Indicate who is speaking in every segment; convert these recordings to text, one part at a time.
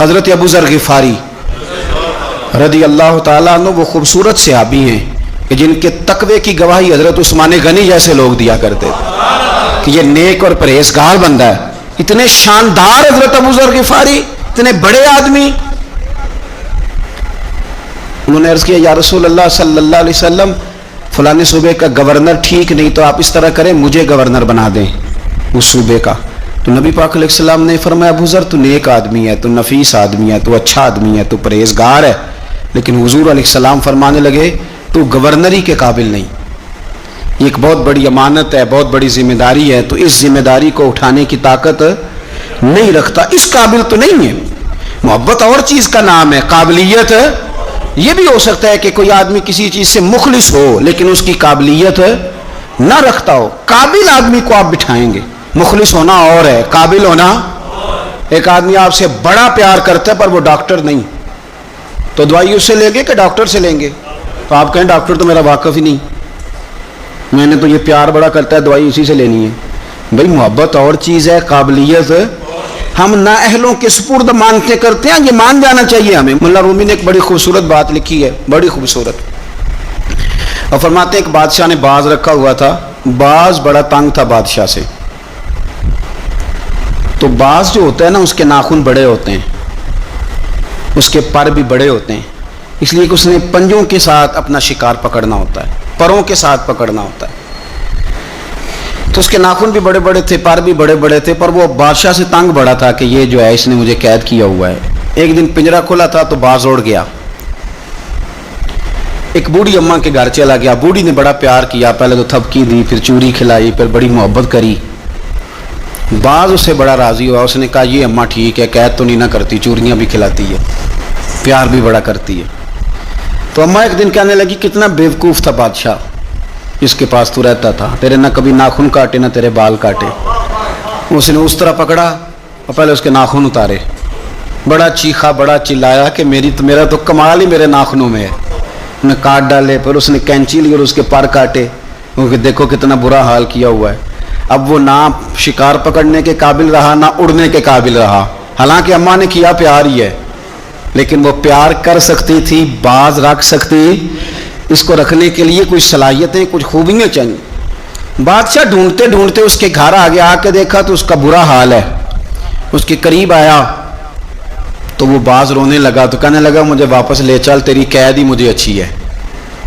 Speaker 1: حضرت ابو ذر غفاری رضی اللہ تعالیٰ عنہ وہ خوبصورت صحابی ہیں کہ جن کے تقوی کی گواہی حضرت عثمان غنی جیسے لوگ دیا کرتے تھے کہ یہ نیک اور پرہیزگار بندہ ہے. اتنے شاندار حضرت ابو ذر غفاری، اتنے بڑے آدمی. انہوں نے عرض کیا یا رسول اللہ صلی اللہ علیہ وسلم فلانے صوبے کا گورنر ٹھیک نہیں، تو آپ اس طرح کریں مجھے گورنر بنا دیں اس صوبے کا. تو نبی پاک علیہ السلام نے فرمایا ابو ذر تو نیک آدمی ہے، تو نفیس آدمی ہے، تو اچھا آدمی ہے، تو پرہیزگار ہے، لیکن حضور علیہ السلام فرمانے لگے تو گورنری کے قابل نہیں. یہ ایک بہت بڑی امانت ہے، بہت بڑی ذمہ داری ہے، تو اس ذمہ داری کو اٹھانے کی طاقت نہیں رکھتا، اس قابل تو نہیں ہے. محبت اور چیز کا نام ہے، قابلیت یہ بھی ہو سکتا ہے کہ کوئی آدمی کسی چیز سے مخلص ہو لیکن اس کی قابلیت نہ رکھتا ہو. قابل آدمی کو آپ بٹھائیں گے. مخلص ہونا اور ہے، قابل ہونا. ایک آدمی آپ سے بڑا پیار کرتا ہے پر وہ ڈاکٹر نہیں، تو دوائی اس سے لیں گے کہ ڈاکٹر سے لیں گے؟ تو آپ کہیں ڈاکٹر تو میرا واقف ہی نہیں، میں نے تو یہ پیار بڑا کرتا ہے دوائی اسی سے لینی ہے. بھائی محبت اور چیز ہے، قابلیت ہم نااہلوں کے سپرد مانتے کرتے ہیں، یہ مان جانا چاہیے ہمیں. ملا رومی نے ایک بڑی خوبصورت بات لکھی ہے، بڑی خوبصورت، اور فرماتے ہیں ایک بادشاہ نے باز رکھا ہوا تھا. باز بڑا تنگ تھا بادشاہ سے. تو باز جو ہوتا ہے نا اس کے ناخن بڑے ہوتے ہیں، اس کے پر بھی بڑے ہوتے ہیں، اس لیے کہ اس نے پنجوں کے ساتھ اپنا شکار پکڑنا ہوتا ہے، پروں کے ساتھ پکڑنا ہوتا ہے. تو اس کے ناخن بھی بڑے بڑے تھے، پر بھی بڑے بڑے تھے، پر وہ بادشاہ سے تنگ بڑا تھا کہ یہ جو ہے اس نے مجھے قید کیا ہوا ہے. ایک دن پنجرا کھلا تھا تو باز اڑ گیا، ایک بوڑھی اماں کے گھر چلا گیا. بوڑھی نے بڑا پیار کیا، پہلے تو تھپکی دی، پھر چوری کھلائی، پھر بڑی محبت کری. باز اس سے بڑا راضی ہوا، اس نے کہا یہ اماں ٹھیک ہے، قید تو نہیں نہ کرتی، چوریاں بھی کھلاتی ہے، پیار بھی بڑا کرتی ہے. تو اماں ایک دن کہنے لگی کتنا بیوقوف تھا بادشاہ جس کے پاس تو رہتا تھا، تیرے نہ کبھی ناخن کاٹے نہ تیرے بال کاٹے. اس نے اس طرح پکڑا اور پہلے اس کے ناخن اتارے، بڑا چیخا، بڑا چلایا کہ میرا تو کمال ہی میرے ناخنوں میں ہے. انہیں کاٹ ڈالے، پھر اس نے کینچی لی اور اس کے پر کاٹے، کیونکہ دیکھو کتنا برا حال کیا ہوا ہے. اب وہ نہ شکار پکڑنے کے قابل رہا نہ اڑنے کے قابل رہا. حالانکہ اماں نے کیا پیار ہی ہے، لیکن وہ پیار کر سکتی تھی، باز رکھ سکتی. اس کو رکھنے کے لیے کچھ صلاحیتیں، کچھ خوبیاں چاہیے. بادشاہ ڈھونڈتے ڈھونڈتے اس کے گھر آگے آ کے دیکھا تو اس کا برا حال ہے. اس کے قریب آیا تو وہ باز رونے لگا، تو کہنے لگا مجھے واپس لے چل، تیری قید ہی مجھے اچھی ہے.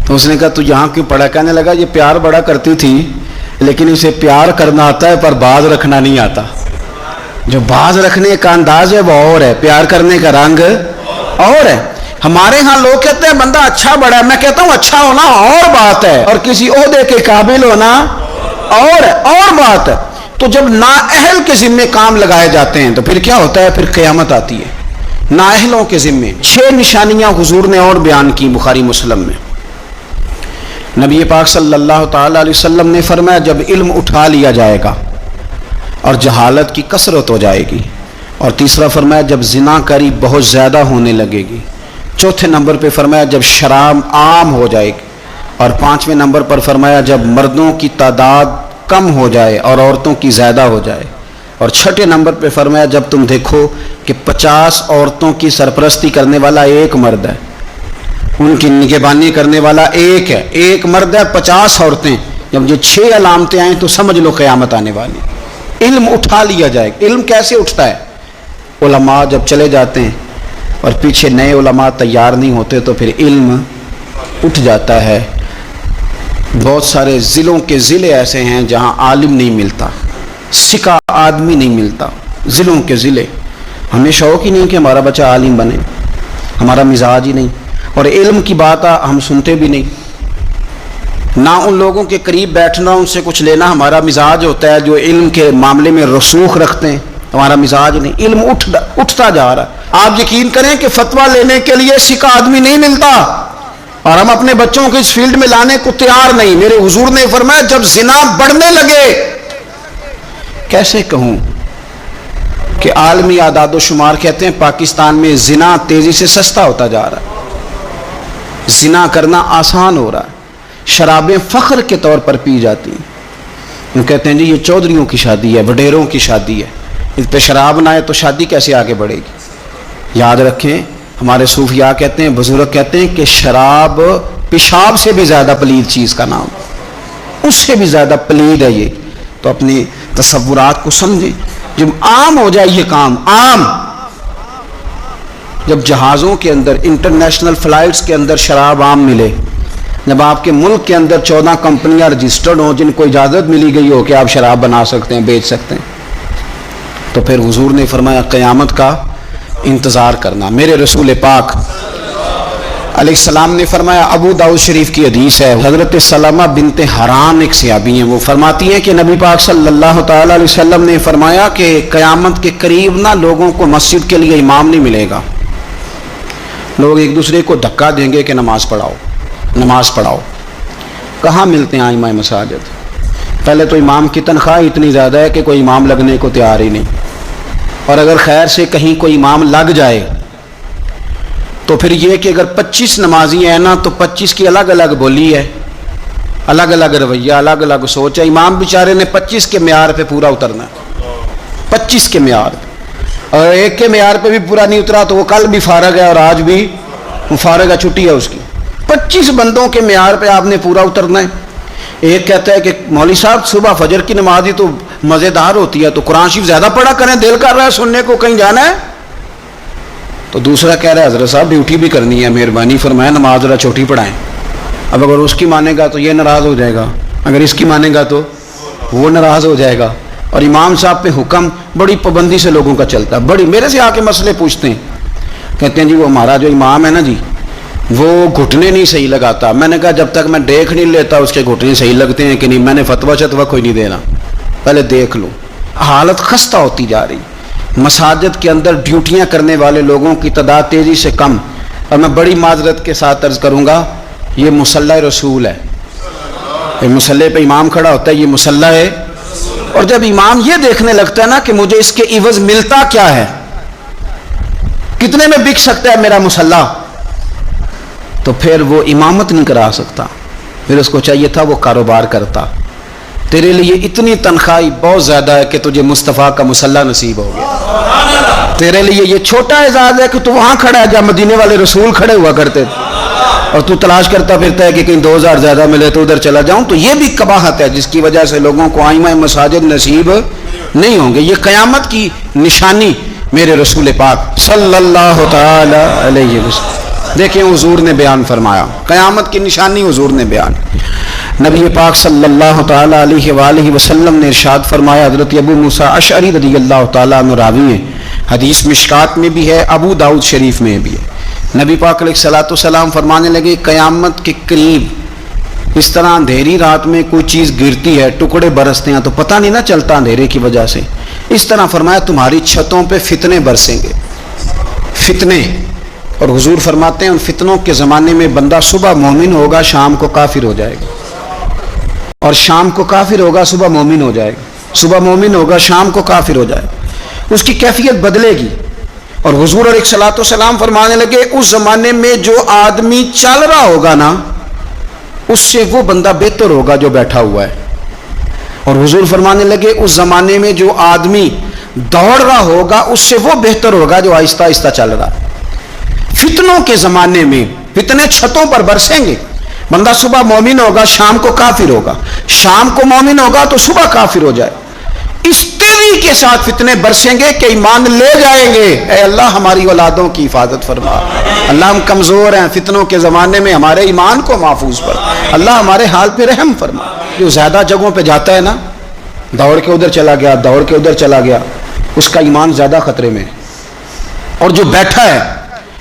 Speaker 1: تو اس نے کہا تو یہاں کیوں پڑا؟ کہنے لگا یہ پیار بڑا کرتی تھی لیکن اسے پیار کرنا آتا ہے پر باز رکھنا نہیں آتا. جو باز رکھنے کا انداز ہے وہ اور ہے، پیار کرنے کا رنگ اور ہے. ہمارے ہاں لوگ کہتے ہیں بندہ اچھا بڑا ہے، میں کہتا ہوں اچھا ہونا اور بات ہے اور کسی عہدے کے قابل ہونا اور بات ہے. تو جب نااہل کے ذمے کام لگائے جاتے ہیں تو پھر کیا ہوتا ہے؟ پھر قیامت آتی ہے. نااہلوں کے ذمے 6 نشانیاں حضور نے اور بیان کی بخاری مسلم میں. نبی پاک صلی اللہ تعالی علیہ وسلم نے فرمایا جب علم اٹھا لیا جائے گا اور جہالت کی کثرت ہو جائے گی. اور تیسرا فرمایا جب زنا کاری بہت زیادہ ہونے لگے گی. چوتھے نمبر پہ فرمایا جب شراب عام ہو جائے گی. اور 5ویں نمبر پر فرمایا جب مردوں کی تعداد کم ہو جائے اور عورتوں کی زیادہ ہو جائے. اور 6 نمبر پہ فرمایا جب تم دیکھو کہ 50 عورتوں کی سرپرستی کرنے والا ایک مرد ہے، ان کی نگہبانی کرنے والا ایک ہے، ایک مرد ہے 50 عورتیں. جب یہ 6 علامتیں آئیں تو سمجھ لو قیامت آنے والی. علم اٹھا لیا جائے گا. علم کیسے اٹھتا ہے؟ علماء جب چلے جاتے ہیں اور پیچھے نئے علماء تیار نہیں ہوتے تو پھر علم اٹھ جاتا ہے. بہت سارے ضلعوں کے ضلع ایسے ہیں جہاں عالم نہیں ملتا، سکا آدمی نہیں ملتا. ضلعوں کے ضلع. ہمیں شوق ہی نہیں کہ ہمارا بچہ عالم بنے، ہمارا مزاج ہی نہیں. اور علم کی بات ہم سنتے بھی نہیں، نہ ان لوگوں کے قریب بیٹھنا، ان سے کچھ لینا ہمارا مزاج ہوتا ہے جو علم کے معاملے میں رسوخ رکھتے ہیں. ہمارا مزاج نہیں. علم اٹھتا جا رہا ہے. آپ یقین کریں کہ فتویٰ لینے کے لیے سکا آدمی نہیں ملتا اور ہم اپنے بچوں کو اس فیلڈ میں لانے کو تیار نہیں. میرے حضور نے فرمایا جب زنا بڑھنے لگے، کیسے کہوں کہ عالمی اعداد و شمار کہتے ہیں پاکستان میں زنا تیزی سے سستا ہوتا جا رہا ہے، زنا کرنا آسان ہو رہا ہے. شرابیں فخر کے طور پر پی جاتی ہیں. وہ کہتے ہیں جی یہ چودھریوں کی شادی ہے، وڈیروں کی شادی ہے، اس پہ شراب نہ آئے تو شادی کیسے آگے بڑھے گی؟ یاد رکھیں، ہمارے صوفیاء کہتے ہیں، بزرگ کہتے ہیں کہ شراب پیشاب سے بھی زیادہ پلید چیز کا نام، اس سے بھی زیادہ پلید ہے یہ. تو اپنی تصورات کو سمجھیں. جب عام ہو جائے یہ کام، عام، جب جہازوں کے اندر، انٹرنیشنل فلائٹس کے اندر شراب عام ملے، جب آپ کے ملک کے اندر 14 کمپنیاں رجسٹرڈ ہوں جن کو اجازت ملی گئی ہو کہ آپ شراب بنا سکتے ہیں، بیچ سکتے ہیں، تو پھر حضور نے فرمایا قیامت کا انتظار کرنا. میرے رسول پاک علیہ السلام نے فرمایا، ابو داؤد شریف کی حدیث ہے، حضرت سلمہ بنت حرام ایک صحابی ہیں، وہ فرماتی ہیں کہ نبی پاک صلی اللہ تعالی علیہ وسلم نے فرمایا کہ قیامت کے قریب نہ لوگوں کو مسجد کے لیے امام نہیں ملے گا. لوگ ایک دوسرے کو دھکا دیں گے کہ نماز پڑھاؤ، نماز پڑھاؤ. کہاں ملتے ہیں ائمہ مساجد؟ پہلے تو امام کی تنخواہ اتنی زیادہ ہے کہ کوئی امام لگنے کو تیار ہی نہیں، اور اگر خیر سے کہیں کوئی امام لگ جائے تو پھر یہ کہ اگر 25 نمازی ہیں نا تو 25 کی الگ الگ بولی ہے، الگ الگ رویہ، الگ الگ سوچ ہے. امام بیچارے نے 25 کے معیار پہ پورا اترنا ہے، 25 کے معیار پہ، اور ایک کے معیار پہ بھی پورا نہیں اترا تو وہ کل بھی فارغ ہے اور آج بھی وہ فارغ ہے، چھٹی ہے اس کی. 25 بندوں کے معیار پہ آپ نے پورا اترنا ہے. ایک کہتا ہے کہ مولوی صاحب صبح فجر کی نماز ہی تو مزیدار ہوتی ہے، تو قرآن شریف زیادہ پڑھا کریں، دل کر رہا ہے سننے کو، کہیں جانا ہے. تو دوسرا کہہ رہا ہے حضرت صاحب ڈیوٹی بھی کرنی ہے، مہربانی فرمائیں نماز ذرا چھوٹی پڑھائیں. اب اگر اس کی مانے گا تو یہ ناراض ہو جائے گا، اگر اس کی مانے گا تو وہ ناراض ہو جائے گا. اور امام صاحب پہ حکم بڑی پابندی سے لوگوں کا چلتا ہے، بڑی. میرے سے آ کے مسئلے پوچھتے ہیں، کہتے ہیں جی وہ ہمارا جو امام ہے نا جی وہ گھٹنے نہیں صحیح لگاتا. میں نے کہا جب تک میں دیکھ نہیں لیتا اس کے گھٹنے صحیح لگتے ہیں کہ نہیں، میں نے فتویٰ شتویٰ کوئی نہیں دینا، پہلے دیکھ لو. حالت خستہ ہوتی جا رہی. مساجد کے اندر ڈیوٹیاں کرنے والے لوگوں کی تعداد تیزی سے کم. اور میں بڑی معذرت کے ساتھ عرض کروں گا، یہ مصلی رسول ہے. یہ مصلی پہ امام کھڑا ہوتا ہے، یہ مصلی ہے. اور جب امام یہ دیکھنے لگتا ہے نا کہ مجھے اس کے عوض ملتا کیا ہے، کتنے میں بک سکتا ہے میرا مصلی، تو پھر وہ امامت نہیں کرا سکتا. پھر اس کو چاہیے تھا وہ کاروبار کرتا. تیرے لیے اتنی تنخواہ بہت زیادہ ہے کہ تجھے مصطفیٰ کا مصلی نصیب ہو گیا. تیرے لیے یہ چھوٹا اعزاز ہے کہ تو وہاں کھڑا ہے جہاں مدینے والے رسول کھڑے ہوا کرتے تھے، اور تو تلاش کرتا پھرتا ہے کہ کہیں 2000 زیادہ ملے تو ادھر چلا جاؤں. تو یہ بھی قباحت ہے جس کی وجہ سے لوگوں کو ائمہ مساجد نصیب نہیں ہوں گے. یہ قیامت کی نشانی میرے رسول پاک صلی اللہ تعالی علیہ وسلم. دیکھیں حضور نے بیان فرمایا، قیامت کی نشانی حضور نے بیان. نبی پاک صلی اللہ تعالی علیہ وآلہ وسلم نے ارشاد فرمایا، حضرت ابو موسیٰ اشعری رضی اللہ تعالیٰ عنہ راوی ہیں، حدیث مشکات میں بھی ہے، ابو داؤد شریف میں بھی ہے. نبی پاک علیہ الصلوۃ والسلام فرمانے لگے قیامت کے قریب اس طرح اندھیری رات میں کوئی چیز گرتی ہے، ٹکڑے برستے ہیں تو پتہ نہیں نہ چلتا اندھیرے کی وجہ سے. اس طرح فرمایا تمہاری چھتوں پہ فتنے برسیں گے، فتنے. اور حضور فرماتے ہیں ان فتنوں کے زمانے میں بندہ صبح مومن ہوگا، شام کو کافر ہو جائے گا، اور شام کو کافر ہوگا، صبح مومن ہو جائے گا، صبح مومن ہوگا، شام کو کافر ہو جائے گا. اس کی کیفیت بدلے گی. اور حضور علیہ الصلوۃ والسلام فرمانے لگے اس زمانے میں جو آدمی چل رہا ہوگا نا اس سے وہ بندہ بہتر ہوگا جو بیٹھا ہوا ہے. اور حضور فرمانے لگے اس زمانے میں جو آدمی دوڑ رہا ہوگا اس سے وہ بہتر ہوگا جو آہستہ آہستہ چل رہا ہے. فتنوں کے زمانے میں فتنے چھتوں پر برسیں گے. بندہ صبح مومن ہوگا، شام کو کافر ہوگا، شام کو مومن ہوگا تو صبح کافر ہو جائے. اس تیزی کے ساتھ فتنے برسیں گے کہ ایمان لے جائیں گے. اے اللہ ہماری اولادوں کی حفاظت فرما. اللہ ہم کمزور ہیں، فتنوں کے زمانے میں ہمارے ایمان کو محفوظ کر. اللہ ہمارے حال پہ رحم فرما. جو زیادہ جگہوں پہ جاتا ہے نا، دوڑ کے ادھر چلا گیا، دوڑ کے ادھر چلا گیا، اس کا ایمان زیادہ خطرے میں. اور جو بیٹھا ہے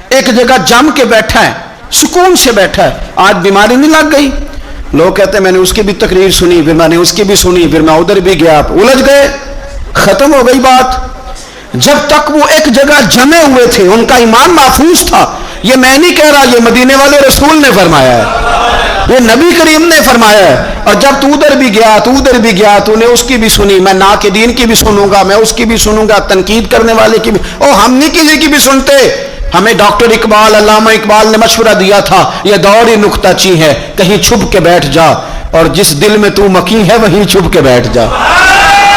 Speaker 1: ایک جگہ جم کے بیٹھا ہے، سکون سے بیٹھا ہے، آج بیماری نہیں لگ گئی. لوگ کہتے ہیں میں نے اس کی بھی تقریر سنی، پھر میں نے اس کی بھی سنی، پھر میں ادھر بھی گیا، الجھ گئے، ختم ہو گئی بات. جب تک وہ ایک جگہ جمے ہوئے تھے ان کا ایمان محفوظ تھا. یہ میں نہیں کہہ رہا، یہ مدینے والے رسول نے فرمایا ہے، یہ نبی کریم نے فرمایا ہے. اور جب تو ادھر بھی گیا، تو ادھر بھی گیا، تو نے اس کی بھی سنی، میں ناقدین کی بھی سنوں گا، میں اس کی بھی سنوں گا، تنقید کرنے والے کی بھی. ہم نہیں کسی کی بھی سنتے. ہمیں ڈاکٹر اقبال، علامہ اقبال نے مشورہ دیا تھا، یہ دور ہی نکتہ چی ہے، کہیں چھپ کے بیٹھ جا، اور جس دل میں تو مکی ہے وہیں چھپ کے بیٹھ جا.